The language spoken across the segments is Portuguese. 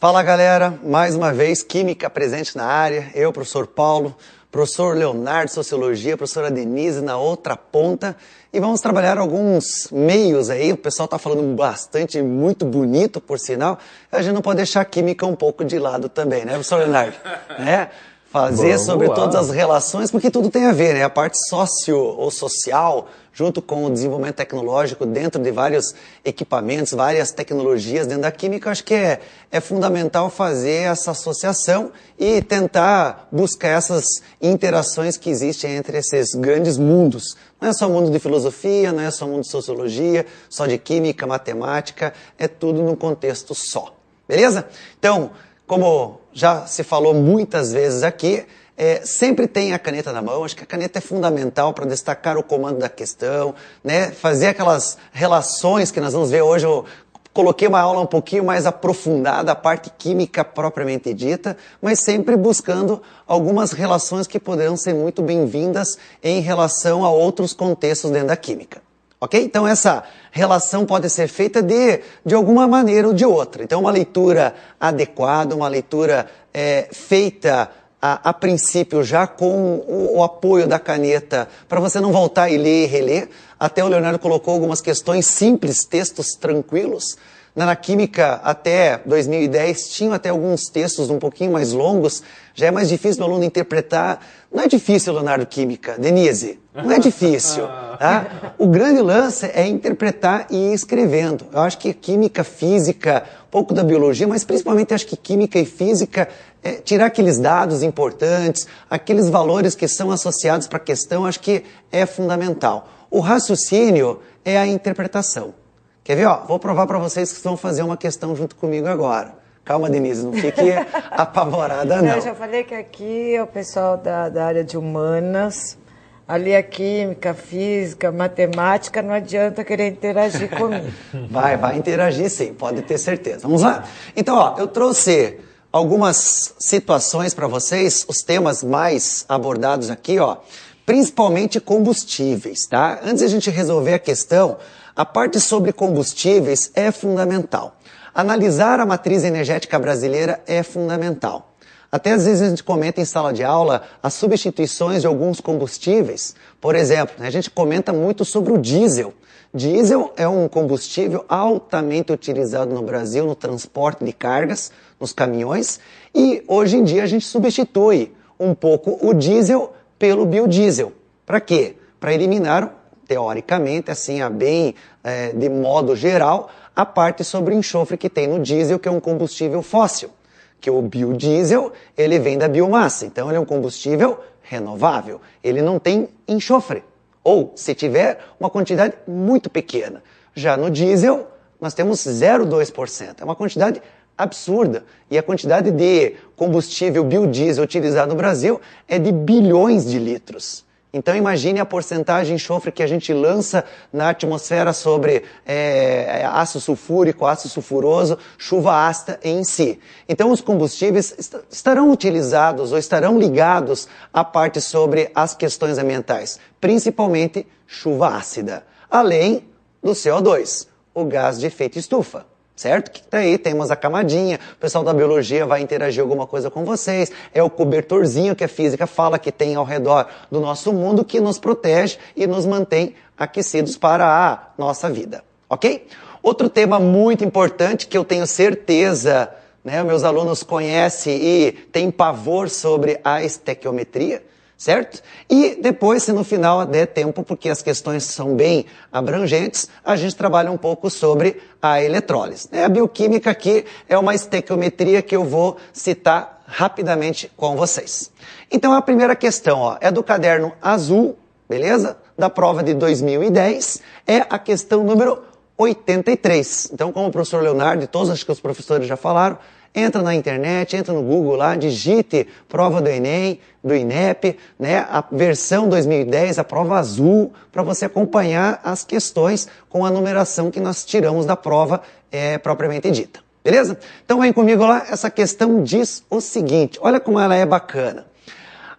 Fala galera, mais uma vez Química presente na área, eu, professor Paulo, professor Leonardo, Sociologia, professora Denise na outra ponta e vamos trabalhar alguns meios aí, o pessoal está falando bastante, muito bonito por sinal, a gente não pode deixar a Química um pouco de lado também, né professor Leonardo? Né? Fazer sobre todas as relações, porque tudo tem a ver, né? A parte sócio ou social, junto com o desenvolvimento tecnológico dentro de vários equipamentos, várias tecnologias dentro da química, eu acho que é fundamental fazer essa associação e tentar buscar essas interações que existem entre esses grandes mundos. Não é só o mundo de filosofia, não é só o mundo de sociologia, só de química, matemática, é tudo num contexto só. Beleza? Então, como já se falou muitas vezes aqui, sempre tem a caneta na mão, acho que a caneta é fundamental para destacar o comando da questão, né? Fazer aquelas relações que nós vamos ver hoje. Eu coloquei uma aula um pouquinho mais aprofundada, a parte química propriamente dita, mas sempre buscando algumas relações que poderão ser muito bem-vindas em relação a outros contextos dentro da química. Ok? Então essa relação pode ser feita de alguma maneira ou de outra. Então uma leitura adequada, uma leitura feita a princípio já com o apoio da caneta, para você não voltar e ler e reler. Até o Leonardo colocou algumas questões simples, textos tranquilos. Na química, até 2010, tinham até alguns textos um pouquinho mais longos, já é mais difícil do aluno interpretar. Não é difícil, Leonardo, química. Denise, não é difícil. Tá? O grande lance é interpretar e ir escrevendo. Eu acho que química, física, um pouco da biologia, mas principalmente acho que química e física, tirar aqueles dados importantes, aqueles valores que são associados para a questão, acho que é fundamental. O raciocínio é a interpretação. Quer ver? Ó, vou provar para vocês que vão fazer uma questão junto comigo agora. Calma, Denise, não fique apavorada, não. Eu já falei que aqui é o pessoal da área de humanas, ali a química, física, matemática, não adianta querer interagir comigo. Vai interagir sim, pode ter certeza. Vamos lá? Então, ó, eu trouxe algumas situações para vocês, os temas mais abordados aqui, ó, principalmente combustíveis, tá? Antes de a gente resolver a questão, a parte sobre combustíveis é fundamental. Analisar a matriz energética brasileira é fundamental. Até às vezes a gente comenta em sala de aula as substituições de alguns combustíveis. Por exemplo, a gente comenta muito sobre o diesel. Diesel é um combustível altamente utilizado no Brasil no transporte de cargas, nos caminhões, e hoje em dia a gente substitui um pouco o diesel pelo biodiesel. Para quê? Para eliminar, teoricamente, assim, de modo geral, a parte sobre o enxofre que tem no diesel, que é um combustível fóssil. Que o biodiesel, ele vem da biomassa, então ele é um combustível renovável, ele não tem enxofre, ou se tiver, uma quantidade muito pequena. Já no diesel, nós temos 0,2%, é uma quantidade absurda, e a quantidade de combustível biodiesel utilizado no Brasil é de bilhões de litros. Então imagine a porcentagem de enxofre que a gente lança na atmosfera sobre ácido sulfúrico, ácido sulfuroso, chuva ácida em si. Então os combustíveis estarão utilizados ou estarão ligados à parte sobre as questões ambientais, principalmente chuva ácida, além do CO2, o gás de efeito estufa. Certo? Que daí temos a camadinha, o pessoal da biologia vai interagir alguma coisa com vocês, é o cobertorzinho que a física fala que tem ao redor do nosso mundo que nos protege e nos mantém aquecidos para a nossa vida, ok? Outro tema muito importante que eu tenho certeza, né, meus alunos conhecem e têm pavor sobre a estequiometria, certo? E depois, se no final der tempo, porque as questões são bem abrangentes, a gente trabalha um pouco sobre a eletrólise. A bioquímica aqui é uma estequiometria que eu vou citar rapidamente com vocês. Então a primeira questão, ó, é do caderno azul, beleza? Da prova de 2010, é a questão número 83. Então, como o professor Leonardo e todos acho que os professores já falaram, entra na internet, entra no Google lá, digite prova do Enem, do INEP, né, a versão 2010, a prova azul, para você acompanhar as questões com a numeração que nós tiramos da prova propriamente dita. Beleza? Então vem comigo lá, essa questão diz o seguinte, olha como ela é bacana.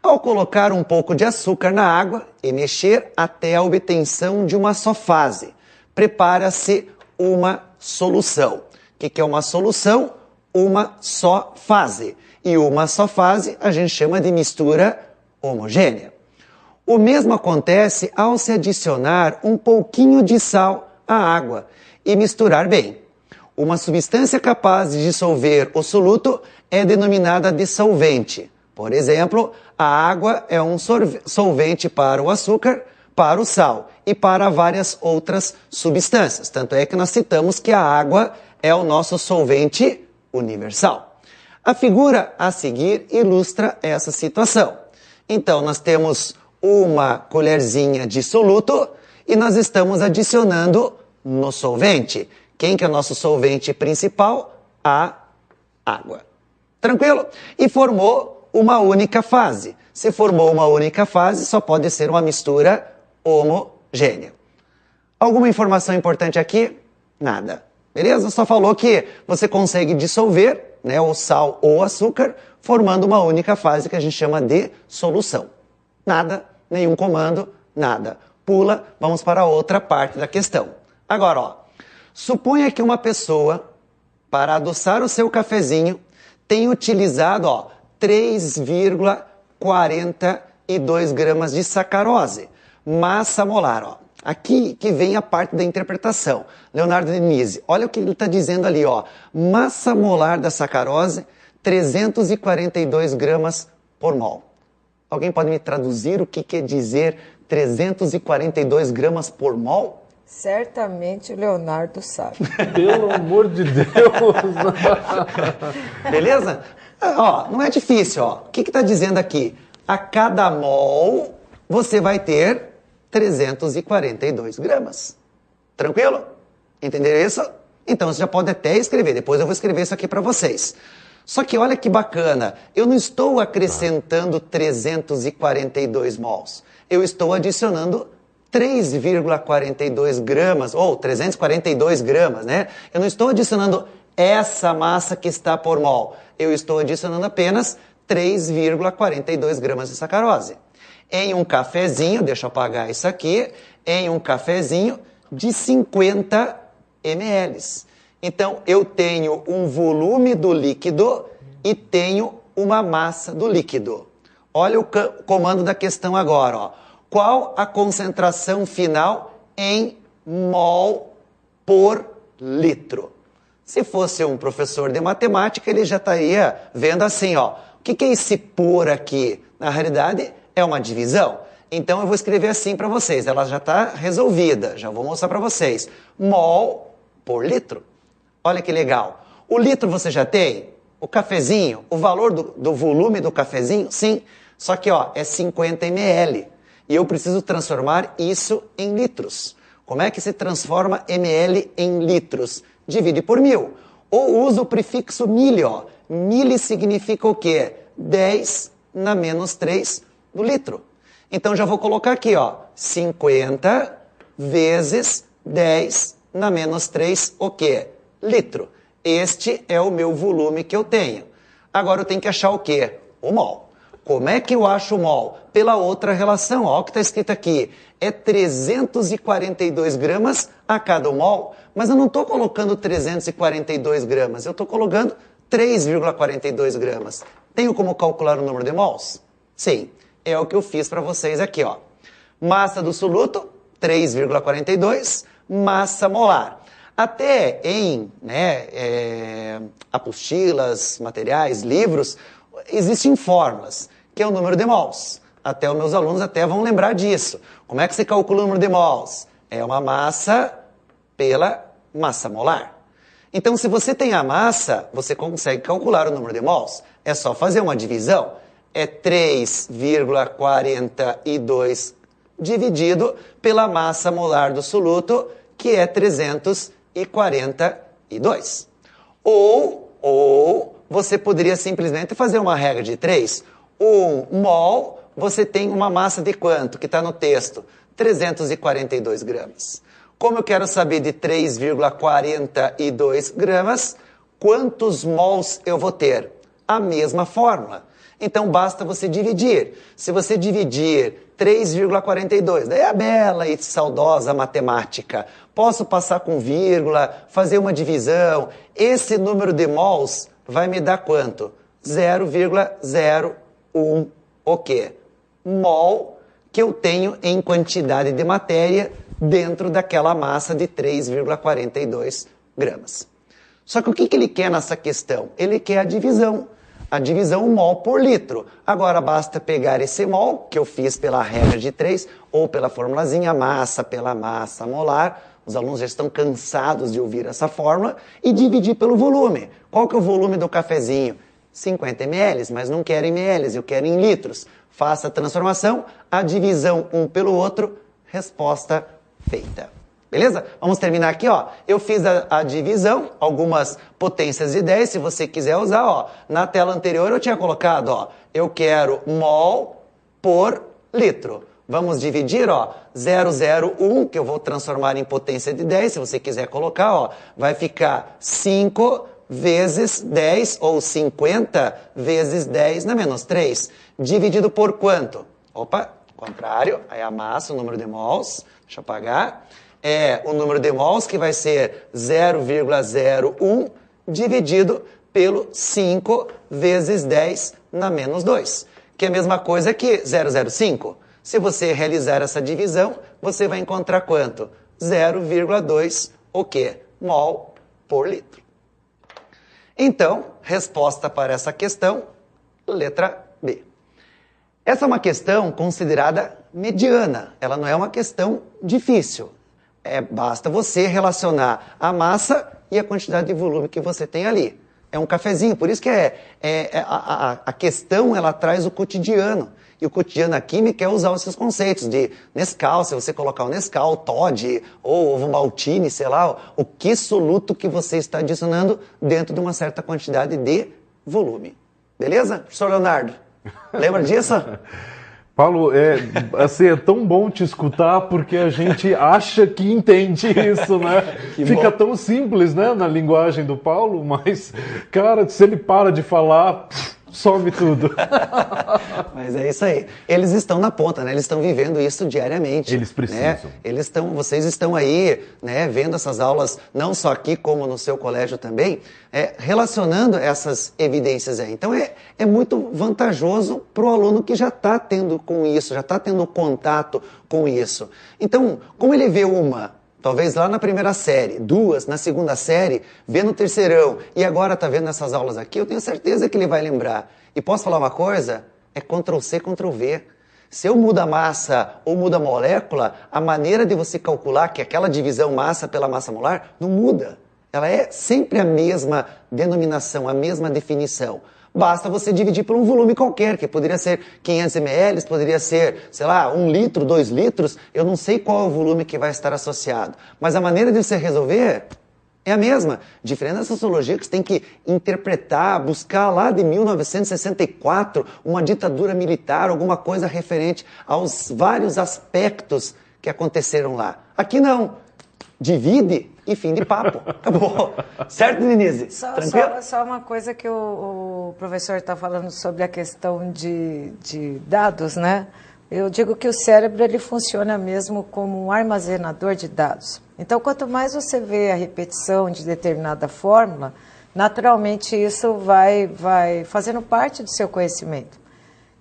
Ao colocar um pouco de açúcar na água e mexer até a obtenção de uma só fase, prepara-se uma solução. O que é uma solução? uma só fase. E uma só fase a gente chama de mistura homogênea. O mesmo acontece ao se adicionar um pouquinho de sal à água e misturar bem. Uma substância capaz de dissolver o soluto é denominada dissolvente. Por exemplo, a água é um solvente para o açúcar, para o sal e para várias outras substâncias. Tanto é que nós citamos que a água é o nosso solvente universal. A figura a seguir ilustra essa situação. Então, nós temos uma colherzinha de soluto e nós estamos adicionando no solvente. Quem que é o nosso solvente principal? A água. Tranquilo? E formou uma única fase. Se formou uma única fase, só pode ser uma mistura homogênea. Alguma informação importante aqui? Nada. Beleza? Só falou que você consegue dissolver, né, o sal ou o açúcar, formando uma única fase que a gente chama de solução. Nada, nenhum comando, nada. Pula, vamos para a outra parte da questão. Agora, ó, suponha que uma pessoa, para adoçar o seu cafezinho, tem utilizado 3,42 gramas de sacarose, massa molar. Ó. Aqui que vem a parte da interpretação. Leonardo Denise, olha o que ele está dizendo ali. Ó. Massa molar da sacarose, 342 gramas por mol. Alguém pode me traduzir o que quer dizer 342 gramas por mol? Certamente o Leonardo sabe. Pelo amor de Deus! Beleza? Ó, não é difícil, ó. O que está dizendo aqui? A cada mol você vai ter 342 gramas. Tranquilo? Entenderam isso? Então você já pode até escrever. Depois eu vou escrever isso aqui para vocês. Só que olha que bacana. Eu não estou acrescentando 342 mols. Eu estou adicionando 3,42 gramas, ou 342 gramas, né? Eu não estou adicionando essa massa que está por mol. Eu estou adicionando apenas 3,42 gramas de sacarose. Em um cafezinho, deixa eu apagar isso aqui, em um cafezinho de 50 ml. Então, eu tenho um volume do líquido e tenho uma massa do líquido. Olha o comando da questão agora, ó. Qual a concentração final em mol por litro? Se fosse um professor de matemática, ele já estaria vendo assim, ó. O que é esse por aqui? Na realidade, é uma divisão. Então, eu vou escrever assim para vocês. Ela já está resolvida. Já vou mostrar para vocês. Mol por litro. Olha que legal. O litro você já tem? O cafezinho? O valor do volume do cafezinho? Sim. Só que, ó, é 50 ml. E eu preciso transformar isso em litros. Como é que se transforma ml em litros? Divide por 1000. Ou usa o prefixo mili, ó. Mili significa o quê? 10 na menos 3 do litro. Então já vou colocar aqui, ó. 50 vezes 10 na menos 3, o quê? Litro. Este é o meu volume que eu tenho. Agora eu tenho que achar o quê? O mol. Como é que eu acho o mol? Pela outra relação, ó, o que está escrito aqui. É 342 gramas a cada mol, mas eu não estou colocando 342 gramas, eu estou colocando 3,42 gramas. Tenho como calcular o número de mols? Sim, é o que eu fiz para vocês aqui, ó. Massa do soluto, 3,42, massa molar. Até em apostilas, materiais, livros, existem fórmulas, que é o número de mols. Até os meus alunos até vão lembrar disso. Como é que se calcula o número de mols? É uma massa pela massa molar. Então, se você tem a massa, você consegue calcular o número de mols. É só fazer uma divisão. É 3,42 dividido pela massa molar do soluto, que é 342. Ou você poderia simplesmente fazer uma regra de 3. Um mol, você tem uma massa de quanto que está no texto? 342 gramas. Como eu quero saber de 3,42 gramas, quantos mols eu vou ter? A mesma fórmula. Então, basta você dividir. Se você dividir 3,42, daí é a bela e saudosa matemática. Posso passar com vírgula, fazer uma divisão. Esse número de mols vai me dar quanto? 0,01 o quê? Mol que eu tenho em quantidade de matéria dentro daquela massa de 3,42 gramas. Só que o que ele quer nessa questão? Ele quer a divisão mol por litro. Agora basta pegar esse mol, que eu fiz pela regra de 3, ou pela formulazinha massa pela massa molar, os alunos já estão cansados de ouvir essa fórmula, e dividir pelo volume. Qual que é o volume do cafezinho? 50 ml, mas não quero em ml, eu quero em litros. Faça a transformação, a divisão um pelo outro, resposta feita. Beleza? Vamos terminar aqui, ó. Eu fiz a divisão, algumas potências de 10, se você quiser usar, ó. Na tela anterior eu tinha colocado, ó, eu quero mol por litro. Vamos dividir, ó, 0,01, que eu vou transformar em potência de 10, se você quiser colocar, ó, vai ficar 5 vezes 10, ou 50 vezes 10 na menos 3, dividido por quanto? Opa, contrário, aí amassa o número de mols, deixa eu apagar. É o número de mols que vai ser 0,01 dividido pelo 5 vezes 10 na menos 2, que é a mesma coisa que 0,05. Se você realizar essa divisão, você vai encontrar quanto? 0,2 o quê? Mol por litro. Então, resposta para essa questão, letra B. Essa é uma questão considerada mediana, ela não é uma questão difícil. Basta você relacionar a massa e a quantidade de volume que você tem ali. É um cafezinho, por isso que a questão ela traz o cotidiano. E o cotidiano da química é usar esses conceitos de Nescau, se você colocar o Nescau, Toddy ou ovo maltine, sei lá, o que soluto que você está adicionando dentro de uma certa quantidade de volume. Beleza? Professor Leonardo, lembra disso? Paulo, é tão bom te escutar porque a gente acha que entende isso, né? Fica tão simples, né, na linguagem do Paulo, mas, cara, se ele para de falar, some tudo. Mas é isso aí. Eles estão na ponta, né? Eles estão vivendo isso diariamente. Eles precisam. Né? Vocês estão aí, né, vendo essas aulas, não só aqui, como no seu colégio também, relacionando essas evidências aí. Então é muito vantajoso para o aluno que já está tendo com isso, já está tendo contato com isso. Então, como ele vê talvez lá na primeira série, 2 na segunda série, vê no terceirão e agora está vendo essas aulas aqui, eu tenho certeza que ele vai lembrar. E posso falar uma coisa? É Ctrl+C, Ctrl+V. Se eu mudo a massa ou mudo a molécula, a maneira de você calcular que aquela divisão massa pela massa molar não muda. Ela é sempre a mesma denominação, a mesma definição. Basta você dividir por um volume qualquer, que poderia ser 500 ml, poderia ser, sei lá, 1 litro, 2 litros, eu não sei qual é o volume que vai estar associado. Mas a maneira de você resolver é a mesma. Diferente da sociologia que você tem que interpretar, buscar lá de 1964, uma ditadura militar, alguma coisa referente aos vários aspectos que aconteceram lá. Aqui não. Divide e fim de papo. Acabou. Certo, Denise? Tranquilo? Só uma coisa que o professor está falando sobre a questão de dados, né? Eu digo que o cérebro ele funciona mesmo como um armazenador de dados. Então, quanto mais você vê a repetição de determinada fórmula, naturalmente isso vai fazendo parte do seu conhecimento.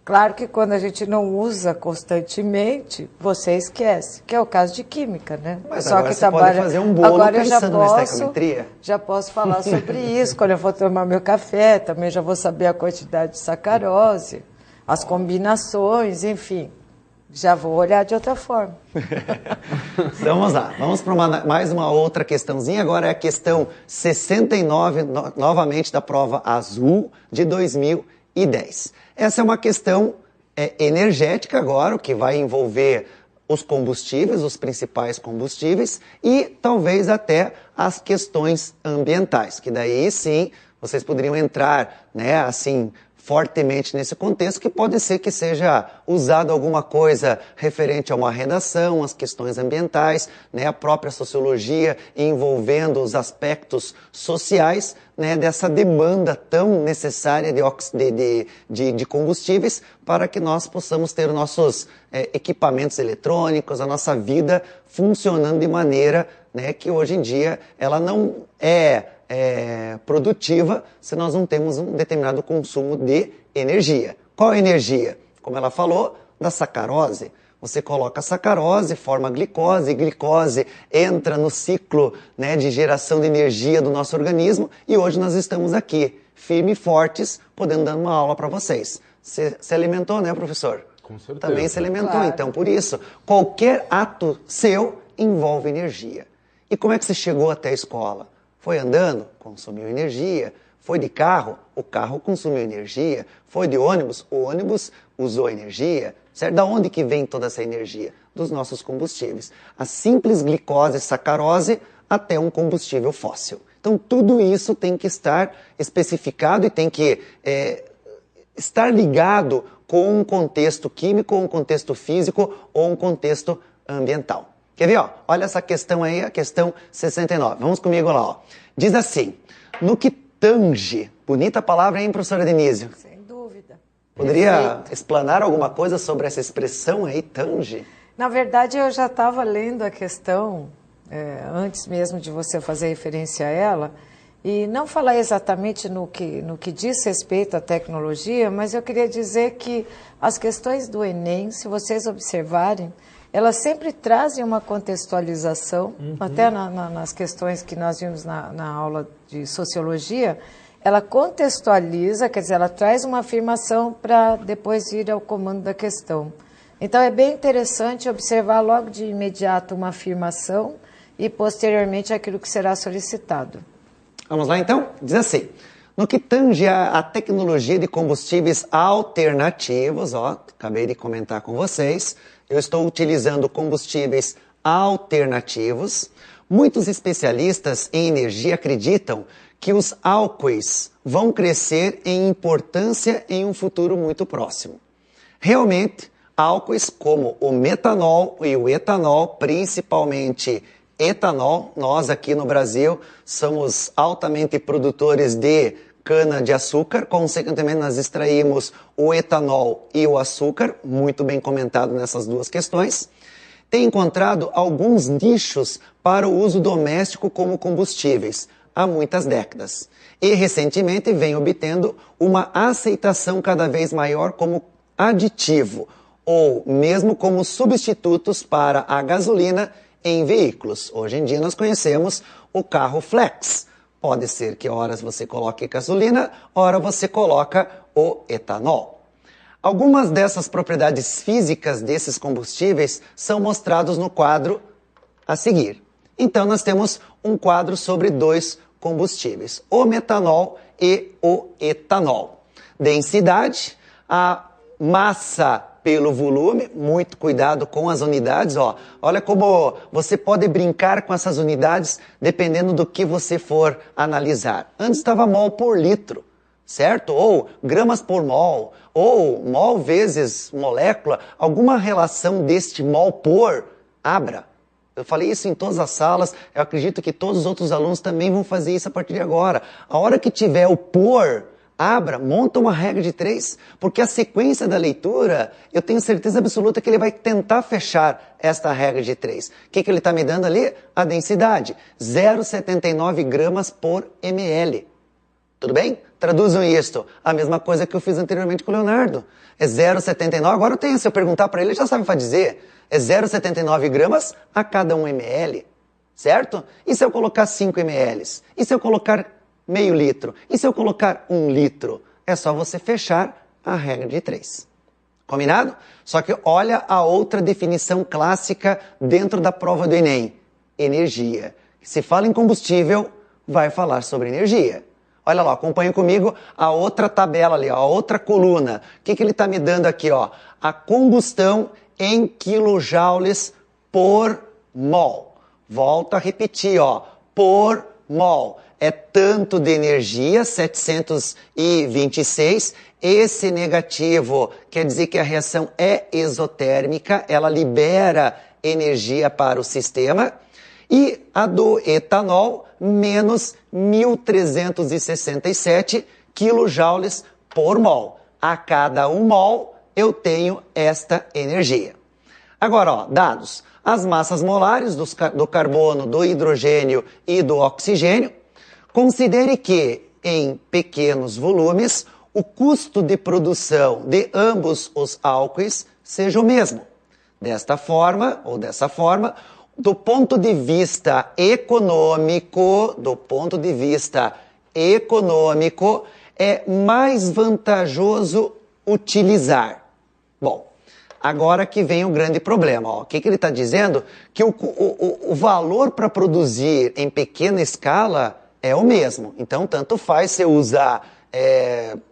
Claro que quando a gente não usa constantemente, você esquece, que é o caso de química, né? Mas só agora que você pode fazer um bolo agora eu pensando na estequiometria. já posso falar sobre isso. Quando eu for tomar meu café, também já vou saber a quantidade de sacarose, as combinações, enfim. Já vou olhar de outra forma. Então vamos lá, vamos para mais uma outra questãozinha. Agora é a questão 69, novamente da prova azul de 2010. Essa é uma questão energética agora, o que vai envolver os combustíveis, os principais combustíveis e talvez até as questões ambientais, que daí sim vocês poderiam entrar, né, assim, fortemente nesse contexto, que pode ser que seja usado alguma coisa referente a uma redação, as questões ambientais, né, a própria sociologia envolvendo os aspectos sociais, né, dessa demanda tão necessária de combustíveis para que nós possamos ter os nossos equipamentos eletrônicos, a nossa vida funcionando de maneira, né, que hoje em dia ela não é produtiva se nós não temos um determinado consumo de energia. Qual energia? Como ela falou, da sacarose. Você coloca sacarose, forma glicose, e glicose entra no ciclo, né, de geração de energia do nosso organismo, e hoje nós estamos aqui, firmes e fortes, podendo dar uma aula para vocês. Você se alimentou, né, professor? Com certeza. Também se alimentou, Claro. Então por isso, qualquer ato seu envolve energia. E como é que você chegou até a escola? Foi andando? Consumiu energia. Foi de carro? O carro consumiu energia. Foi de ônibus? O ônibus usou energia. Certo? Da onde que vem toda essa energia? Dos nossos combustíveis. A simples glicose, sacarose, até um combustível fóssil. Então tudo isso tem que estar especificado e tem que estar ligado com um contexto químico, um contexto físico ou um contexto ambiental. Quer ver? Ó? Olha essa questão aí, a questão 69. Vamos comigo lá. Ó. Diz assim, no que tange, bonita palavra, hein, professora Denise? Sem dúvida. Poderia Perfeito. explanar alguma coisa sobre essa expressão aí, tange? Na verdade, eu já estava lendo a questão, antes mesmo de você fazer referência a ela, e não falar exatamente no que diz respeito à tecnologia, mas eu queria dizer que as questões do Enem, se vocês observarem, elas sempre trazem uma contextualização, até nas questões que nós vimos na aula de sociologia, ela contextualiza, quer dizer, ela traz uma afirmação para depois ir ao comando da questão. Então é bem interessante observar logo de imediato uma afirmação e posteriormente aquilo que será solicitado. Vamos lá então? Diz assim, no que tange a tecnologia de combustíveis alternativos, ó, acabei de comentar com vocês, eu estou utilizando combustíveis alternativos. Muitos especialistas em energia acreditam que os álcoois vão crescer em importância em um futuro muito próximo. Realmente, álcoois como o metanol e o etanol, principalmente etanol, nós aqui no Brasil somos altamente produtores de cana-de-açúcar, consequentemente nós extraímos o etanol e o açúcar, muito bem comentado nessas duas questões. Tem encontrado alguns nichos para o uso doméstico como combustíveis há muitas décadas. E recentemente vem obtendo uma aceitação cada vez maior como aditivo ou mesmo como substitutos para a gasolina em veículos. Hoje em dia nós conhecemos o carro flex. Pode ser que horas você coloque gasolina, hora você coloca o etanol. Algumas dessas propriedades físicas desses combustíveis são mostrados no quadro a seguir. Então nós temos um quadro sobre dois combustíveis, o metanol e o etanol. Densidade, a massa pelo volume, muito cuidado com as unidades, ó. Olha como você pode brincar com essas unidades dependendo do que você for analisar. Antes estava mol por litro, certo? Ou gramas por mol, ou mol vezes molécula, alguma relação deste mol por abra. Eu falei isso em todas as salas, eu acredito que todos os outros alunos também vão fazer isso a partir de agora. A hora que tiver o por, abra, monta uma regra de 3, porque a sequência da leitura, eu tenho certeza absoluta que ele vai tentar fechar esta regra de 3. O que ele está me dando ali? A densidade, 0,79 gramas por ml. Tudo bem? Traduzam isto. A mesma coisa que eu fiz anteriormente com o Leonardo. É 0,79, agora eu tenho, se eu perguntar para ele, ele já sabe dizer. É 0,79 gramas a cada 1 ml, certo? E se eu colocar 5 ml? E se eu colocar meio litro? E se eu colocar 1 litro? É só você fechar a regra de 3. Combinado? Só que olha a outra definição clássica dentro da prova do Enem. Energia. Se fala em combustível, vai falar sobre energia. Olha lá, acompanha comigo a outra tabela ali, ó, a outra coluna. O que ele está me dando aqui? Ó? A combustão em quilojoules por mol. Volto a repetir, ó, por mol. É tanto de energia, 726. Esse negativo quer dizer que a reação é exotérmica, ela libera energia para o sistema. E a do etanol, menos 1.367 quilojoules por mol. A cada 1 mol, eu tenho esta energia. Agora, ó, dados. As massas molares do carbono, do hidrogênio e do oxigênio. Considere que, em pequenos volumes, o custo de produção de ambos os álcoois seja o mesmo. Desta forma, ou dessa forma, do ponto de vista econômico, é mais vantajoso utilizar. Bom, agora que vem o grande problema. Ó. O que ele está dizendo? Que o valor para produzir em pequena escala é o mesmo. Então, tanto faz se usar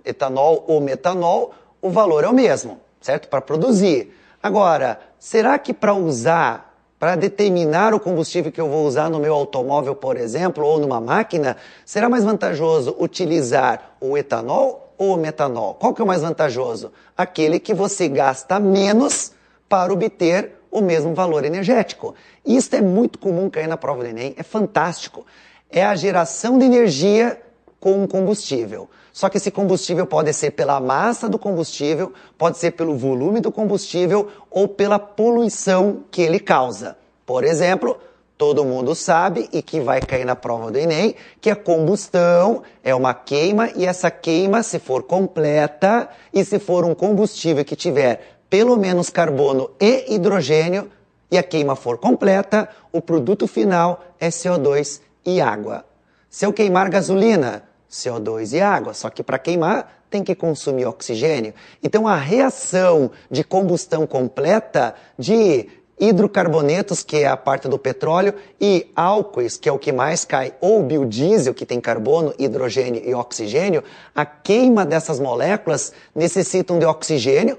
etanol ou metanol, o valor é o mesmo, certo? Para produzir. Agora, será que para determinar o combustível que eu vou usar no meu automóvel, por exemplo, ou numa máquina, será mais vantajoso utilizar o etanol ou o metanol? Qual que é o mais vantajoso? Aquele que você gasta menos para obter o mesmo valor energético. Isso é muito comum cair na prova do Enem, é fantástico. É a geração de energia com um combustível. Só que esse combustível pode ser pela massa do combustível, pode ser pelo volume do combustível ou pela poluição que ele causa. Por exemplo, todo mundo sabe e que vai cair na prova do Enem que a combustão é uma queima e essa queima, se for completa e se for um combustível que tiver pelo menos carbono e hidrogênio e a queima for completa, o produto final é CO2 e água. Se eu queimar gasolina, CO2 e água, só que para queimar tem que consumir oxigênio. Então a reação de combustão completa de hidrocarbonetos, que é a parte do petróleo, e álcoois, que é o que mais cai, ou biodiesel, que tem carbono, hidrogênio e oxigênio, a queima dessas moléculas necessitam de oxigênio,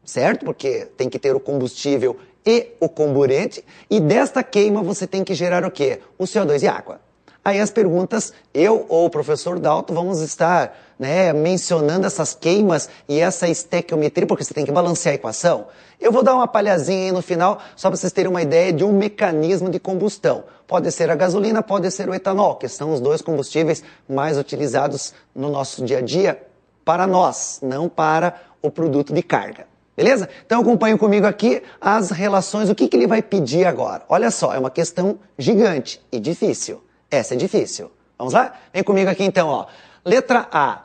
certo? Porque tem que ter o combustível e o comburente, e desta queima você tem que gerar o quê? O CO2 e água. Aí as perguntas, eu ou o professor Dalto vamos estar mencionando essas queimas e essa estequiometria, porque você tem que balancear a equação. Eu vou dar uma palhazinha aí no final, só para vocês terem uma ideia de um mecanismo de combustão. Pode ser a gasolina, pode ser o etanol, que são os dois combustíveis mais utilizados no nosso dia a dia para nós, não para o produto de carga. Beleza? Então acompanhem comigo aqui as relações, o que ele vai pedir agora. Olha só, é uma questão gigante e difícil. Essa é difícil. Vamos lá? Vem comigo aqui então, ó. Letra A.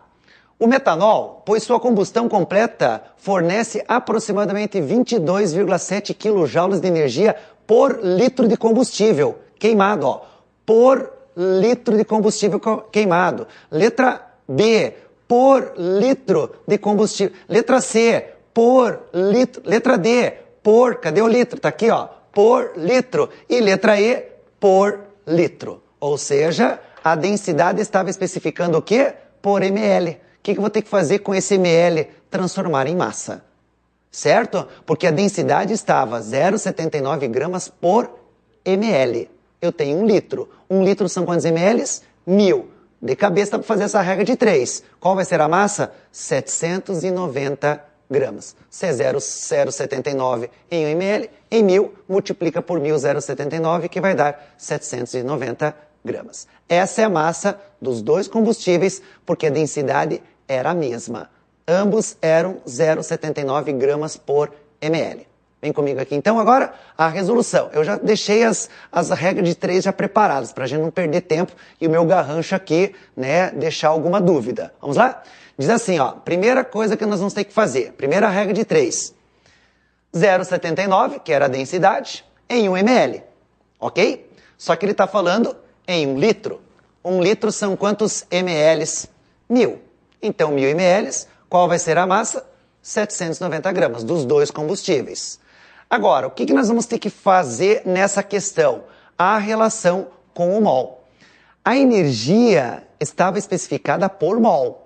O metanol, pois sua combustão completa fornece aproximadamente 22,7 kJ de energia por litro de combustível queimado, ó. Por litro de combustível queimado. Letra B. Por litro de combustível. Letra C. Por litro. Letra D. Por. Cadê o litro? Tá aqui, ó. Por litro. E letra E. Por litro. Ou seja, a densidade estava especificando o quê? Por ml. O que eu vou ter que fazer com esse ml? Transformar em massa. Certo? Porque a densidade estava 0,79 gramas por ml. Eu tenho 1 litro. 1 litro são quantos ml? 1000. De cabeça dá para fazer essa regra de 3. Qual vai ser a massa? 790 gramas. Se é 0,79 em 1 ml, em 1000, multiplica por 1000, 0,79, que vai dar 790 gramas. Essa é a massa dos dois combustíveis, porque a densidade era a mesma. Ambos eram 0,79 gramas por ml. Vem comigo aqui então agora a resolução. Eu já deixei as regras de 3 já preparadas, para a gente não perder tempo e o meu garrancho aqui, deixar alguma dúvida. Vamos lá? Diz assim, ó, primeira coisa que nós vamos ter que fazer, primeira regra de 3. 0,79, que era a densidade, em 1 ml, ok? Só que ele está falando em 1 litro. 1 litro são quantos ml? 1000. Então, 1000 ml, qual vai ser a massa? 790 gramas, dos dois combustíveis. Agora, o que nós vamos ter que fazer nessa questão? A relação com o mol. A energia estava especificada por mol.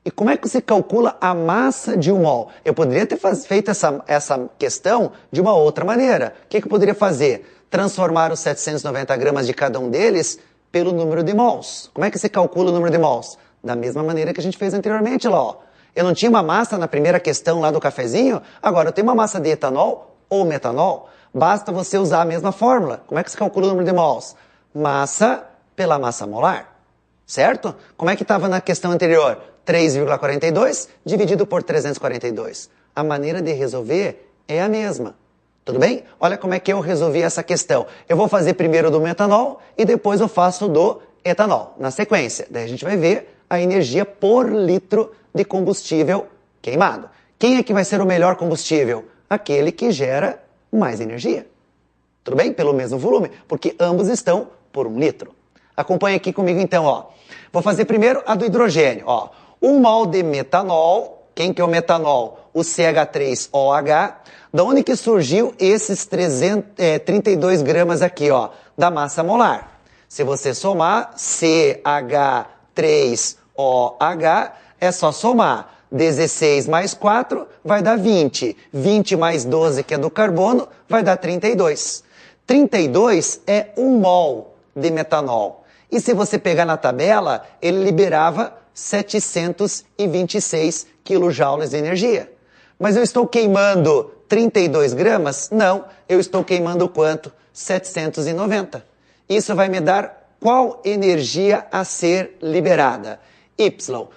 E como é que você calcula a massa de um mol? Eu poderia ter feito essa questão de uma outra maneira. O que eu poderia fazer? Transformar os 790 gramas de cada um deles pelo número de mols. Como é que você calcula o número de mols? Da mesma maneira que a gente fez anteriormente lá, ó. Eu não tinha uma massa na primeira questão lá do cafezinho, agora eu tenho uma massa de etanol ou metanol. Basta você usar a mesma fórmula. Como é que você calcula o número de mols? Massa pela massa molar. Certo? Como é que estava na questão anterior? 3,42 dividido por 342. A maneira de resolver é a mesma. Tudo bem? Olha como é que eu resolvi essa questão. Eu vou fazer primeiro do metanol e depois eu faço do etanol. Na sequência, daí a gente vai ver a energia por litro de combustível queimado. Quem é que vai ser o melhor combustível? Aquele que gera mais energia. Tudo bem? Pelo mesmo volume, porque ambos estão por 1 litro. Acompanhe aqui comigo então, ó. Vou fazer primeiro a do hidrogênio, ó. 1 mol de metanol. Quem que é o metanol? O CH3OH. Da onde que surgiu esses 32 gramas aqui, ó? Da massa molar. Se você somar CH3OH, é só somar. 16 mais 4 vai dar 20. 20 mais 12, que é do carbono, vai dar 32. 32 é 1 mol de metanol. E se você pegar na tabela, ele liberava 726 kJ de energia. Mas eu estou queimando 32 gramas? Não, eu estou queimando quanto? 790. Isso vai me dar qual energia a ser liberada? Y.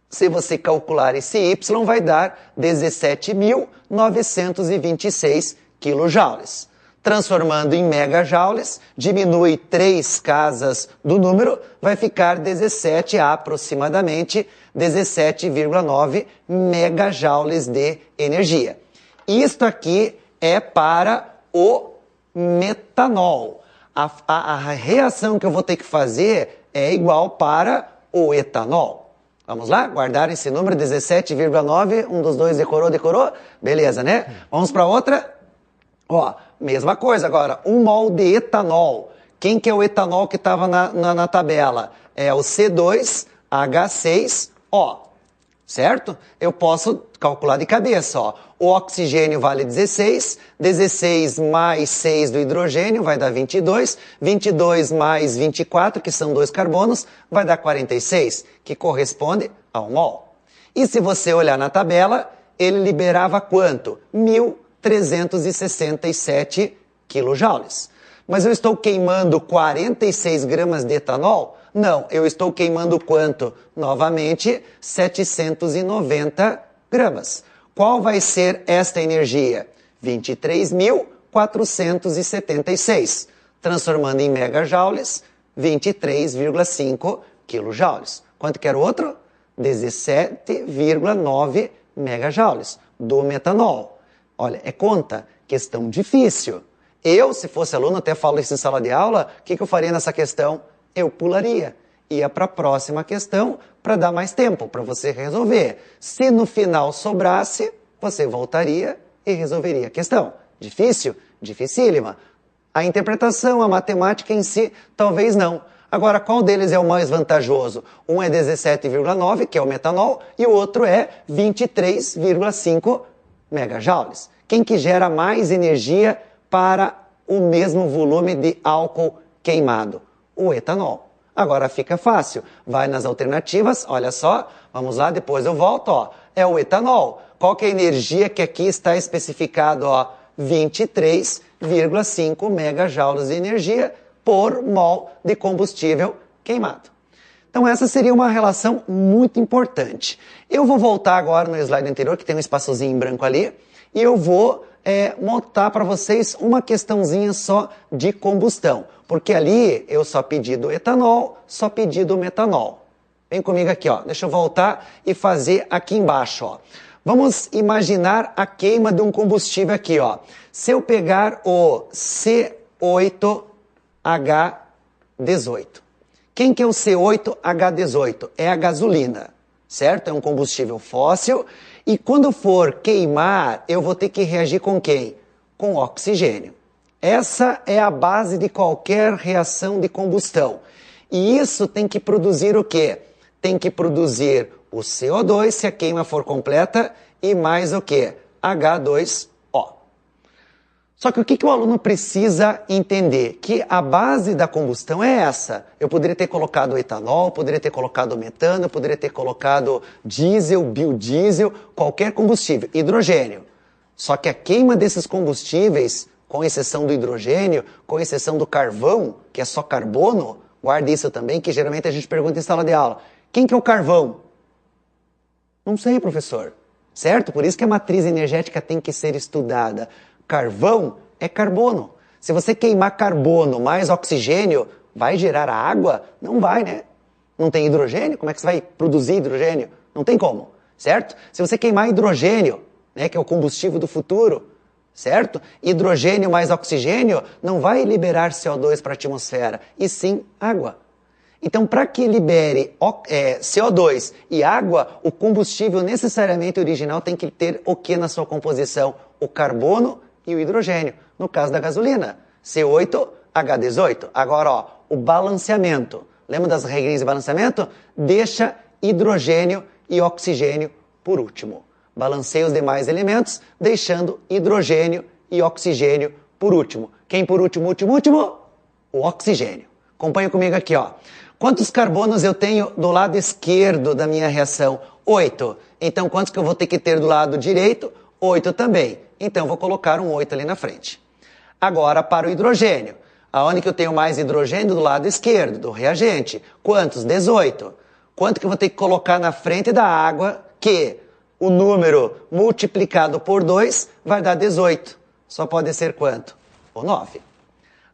Se você calcular esse Y, vai dar 17.926 kJ. Transformando em megajoules, diminui 3 casas do número, vai ficar aproximadamente 17,9 megajoules de energia. Isto aqui é para o metanol. A reação que eu vou ter que fazer é igual para o etanol. Vamos lá? Guardar esse número, 17,9. Um dos dois decorou? Beleza, né? Vamos para outra. Ó, mesma coisa agora. 1 mol de etanol. Quem que é o etanol que estava na tabela? É o C2H6O. Certo? Eu posso calcular de cabeça, ó. O oxigênio vale 16. 16 mais 6 do hidrogênio vai dar 22. 22 mais 24, que são 2 carbonos, vai dar 46, que corresponde a 1 mol. E se você olhar na tabela, ele liberava quanto? 1.367 kJ. Mas eu estou queimando 46 gramas de etanol? Não, eu estou queimando quanto? Novamente, 790 gramas. Qual vai ser esta energia? 23.476. Transformando em megajoules, 23,5 kJ. Quanto que era o outro? 17,9 megajoules do metanol. Olha, é conta, questão difícil. Eu, se fosse aluno, até falo isso em sala de aula, o que eu faria nessa questão? Eu pularia. Ia para a próxima questão para dar mais tempo para você resolver. Se no final sobrasse, você voltaria e resolveria a questão. Difícil? Dificílima. A interpretação, a matemática em si, talvez não. Agora, qual deles é o mais vantajoso? Um é 17,9, que é o metanol, e o outro é 23,5 megajoules. Quem que gera mais energia para o mesmo volume de álcool queimado? O etanol. Agora fica fácil. Vai nas alternativas, olha só. Vamos lá, depois eu volto, ó. É o etanol. Qual que é a energia que aqui está especificado, ó? 23,5 megajoules de energia por mol de combustível queimado. Então essa seria uma relação muito importante. Eu vou voltar agora no slide anterior, que tem um espaçozinho em branco ali, e eu vou montar para vocês uma questãozinha só de combustão. Porque ali eu só pedi do etanol, só pedi do metanol. Vem comigo aqui, ó. Deixa eu voltar e fazer aqui embaixo, ó. Vamos imaginar a queima de um combustível aqui, ó. Se eu pegar o C8H18. Quem que é o C8H18? É a gasolina, certo? É um combustível fóssil. E quando for queimar, eu vou ter que reagir com quem? Com oxigênio. Essa é a base de qualquer reação de combustão. E isso tem que produzir o quê? Tem que produzir o CO2, se a queima for completa, e mais o quê? H2O. Só que o que o aluno precisa entender? Que a base da combustão é essa. Eu poderia ter colocado etanol, poderia ter colocado metano, poderia ter colocado diesel, biodiesel, qualquer combustível, hidrogênio. Só que a queima desses combustíveis, com exceção do hidrogênio, com exceção do carvão, que é só carbono, guarde isso também, que geralmente a gente pergunta em sala de aula. Quem que é o carvão? Não sei, professor. Certo? Por isso que a matriz energética tem que ser estudada. Carvão é carbono. Se você queimar carbono mais oxigênio, vai gerar água? Não vai, né? Não tem hidrogênio? Como é que você vai produzir hidrogênio? Não tem como, certo? Se você queimar hidrogênio, né, que é o combustível do futuro, certo? Hidrogênio mais oxigênio não vai liberar CO2 para a atmosfera, e sim água. Então, para que libere CO2 e água, o combustível necessariamente original tem que ter o que na sua composição? O carbono e o hidrogênio. No caso da gasolina, C8H18. Agora, ó, o balanceamento. Lembra das regrinhas de balanceamento? Deixa hidrogênio e oxigênio por último. Balanceia os demais elementos, deixando hidrogênio e oxigênio por último. Quem por último? O oxigênio. Acompanha comigo aqui, ó. Quantos carbonos eu tenho do lado esquerdo da minha reação? 8. Então, quantos que eu vou ter que ter do lado direito? 8 também. Então, eu vou colocar um 8 ali na frente. Agora, para o hidrogênio. Aonde que eu tenho mais hidrogênio? Do lado esquerdo, do reagente. Quantos? 18. Quanto que eu vou ter que colocar na frente da água que o número multiplicado por 2 vai dar 18. Só pode ser quanto? O 9.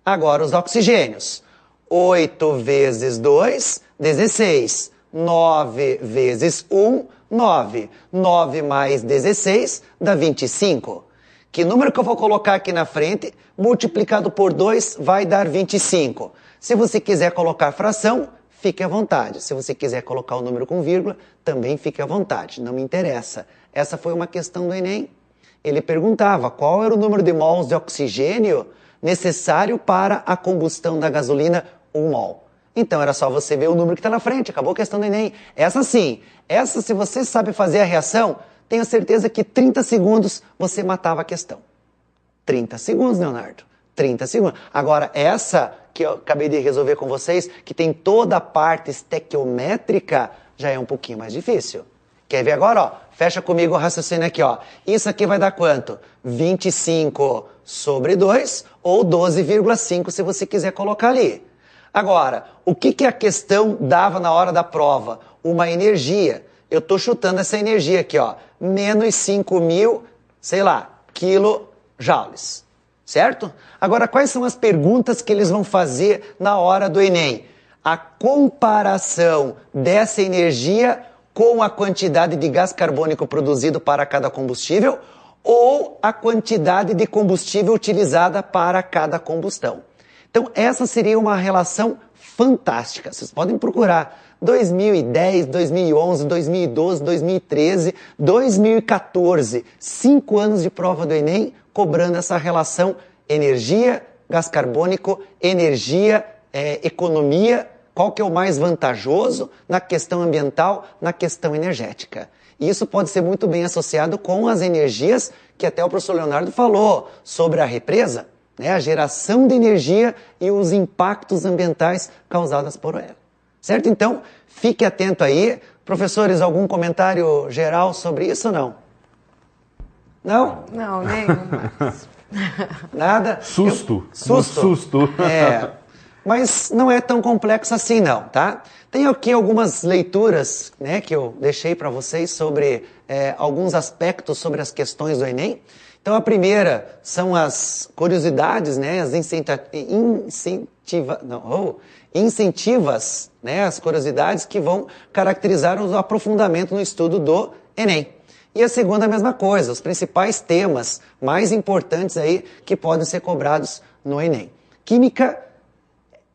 Agora, os oxigênios. 8 vezes 2, 16. 9 vezes 1, 9. 9 mais 16 dá 25. Que número que eu vou colocar aqui na frente, multiplicado por 2, vai dar 25. Se você quiser colocar fração, fique à vontade. Se você quiser colocar o número com vírgula, também fique à vontade. Não me interessa. Essa foi uma questão do Enem. Ele perguntava qual era o número de mols de oxigênio necessário para a combustão da gasolina, 1 mol. Então era só você ver o número que está na frente, acabou a questão do Enem. Essa sim, essa se você sabe fazer a reação, tenho certeza que 30 segundos você matava a questão. 30 segundos, Leonardo. 30 segundos. Agora, essa que eu acabei de resolver com vocês, que tem toda a parte estequiométrica, já é um pouquinho mais difícil. Quer ver agora? Ó, fecha comigo o raciocínio aqui. Ó. Isso aqui vai dar quanto? 25 sobre 2 ou 12,5 se você quiser colocar ali. Agora, o que a questão dava na hora da prova? Uma energia. Eu estou chutando essa energia aqui, ó. Menos 5.000, sei lá, quilojoules. Certo? Agora, quais são as perguntas que eles vão fazer na hora do Enem? A comparação dessa energia com a quantidade de gás carbônico produzido para cada combustível ou a quantidade de combustível utilizada para cada combustão. Então, essa seria uma relação fantástica. Vocês podem procurar 2010, 2011, 2012, 2013, 2014. 5 anos de prova do Enem cobrando essa relação energia, gás carbônico, energia, economia. Qual que é o mais vantajoso na questão ambiental, na questão energética. E isso pode ser muito bem associado com as energias que até o professor Leonardo falou sobre a represa, né? A geração de energia e os impactos ambientais causados por ela. Certo? Então, fique atento aí. Professores, algum comentário geral sobre isso ou não? Não? Não, nenhum. Nada? Susto. Susto. Mas não é tão complexo assim não, tá? Tenho aqui algumas leituras, né, que eu deixei para vocês sobre alguns aspectos sobre as questões do Enem. Então a primeira são as curiosidades, né, as incentivas, né, as curiosidades que vão caracterizar o aprofundamento no estudo do Enem. E a segunda a mesma coisa, os principais temas mais importantes aí que podem ser cobrados no Enem. Química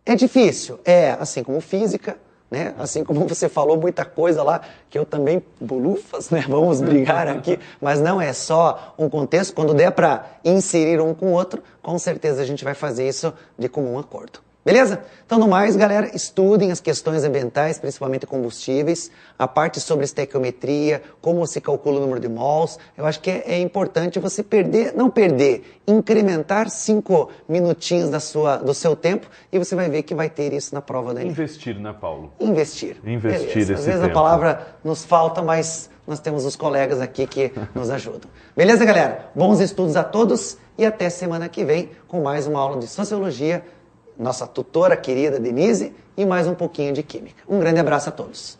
é difícil, assim como física, né? Assim como você falou muita coisa lá, que eu também, bolufas, né? Vamos brigar aqui, mas não é só um contexto, quando der para inserir um com o outro, com certeza a gente vai fazer isso de comum acordo. Beleza? Então, no mais, galera, estudem as questões ambientais, principalmente combustíveis, a parte sobre estequiometria, como se calcula o número de mols. Eu acho que é importante você incrementar 5 minutinhos do seu tempo e você vai ver que vai ter isso na prova do Enem. Investir, né, Paulo? Investir. Investir esse Às vezes tempo. a palavra nos falta, mas nós temos os colegas aqui que nos ajudam. Beleza, galera? Bons estudos a todos e até semana que vem com mais uma aula de Sociologia, nossa tutora querida Denise, e mais um pouquinho de Química. Um grande abraço a todos.